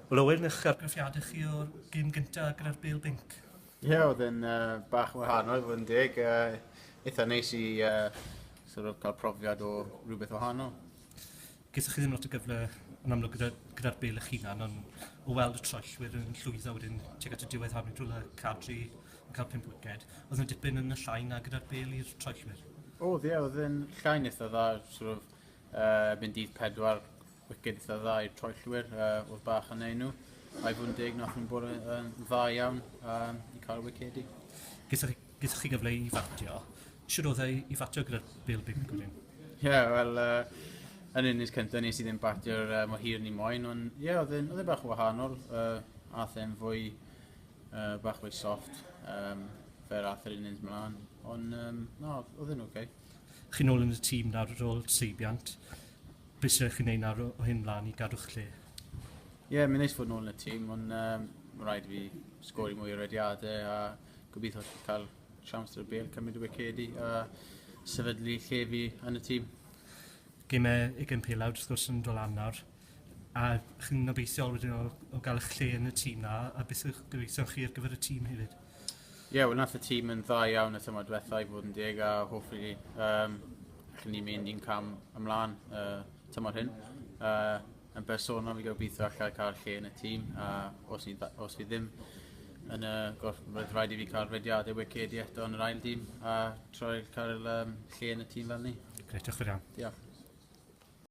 Wel Owen, eich argraffiadau chi o'r gym gyntaf gyda'r Bale Binc? Ie, oedd yn bach yn wahanol, fod yn deg. Eitha neis i sort of cael profiad o rhywbeth wahanol. Gysych chi ddim lot o gyfle yn amlwg gyda'r Bale eich hunan, ond o weld y troellwyr yn llwyddo wedyn tuag at y diwedd hafni drwy'r cadri yn cael 5 wiced. Oedd yn dipyn yn y llai na gyda'r Bale i'r troellwyr? Oedd, ie, oedd yn llain eitha dda, sort of, byn dydd 4 wiced eitha dda i'r troellwyr, oedd bach yn ei nhw. A'i fod yn deg, nath nhw'n bod yn dda iawn i cael y wicedi. Gysych chi gyfle i fatio. Siwr oedd i fatio gyda'r Bale Binc wedyn? Ie, wel, yn unig cyntaf nes i ddim batio'r mor hir ni moyn, ond ie, oedd e'n bach yn wahanol. Ath e'n fwy, bach fwy soft, fer ath yr unins mlaen, ond no, oedd e'n oce. Chi'n ôl yn y tîm nawr ar ôl seibiant. Beth sydd chi'n neud nawr o hyn mlaen i gadw'ch lle? Ie, mi'n neis fod yn ôl yn y tîm, ond mae'n rhaid i fi sgori mwy o rediadau a gobeithio cael siawns i'r Bale cymryd y wicedi a sefydlu lle fi yn y tîm. Gymau 20 pelawd wrth gwrs yn dod lan nawr, a chi'n obeithiol wedyn o gael eich lle yn y tîm na, a beth yw'ch gobeithio chi ar gyfer y tîm hefyd? Ie, wel nath y tîm yn dda iawn y tymor diwethaf i fod yn deg a hopefully allwn ni mynd i'n cam ymlaen tymor hyn. Yn bersonol fi gobeithio allai cael lle yn y tîm a os fi ddim yn roedd rhaid i fi cael rediadau wicedi eto yn yr ail tîm a troi cael lle yn y tîm fel ni. Greit, diolch yn fawr iawn. Diolch.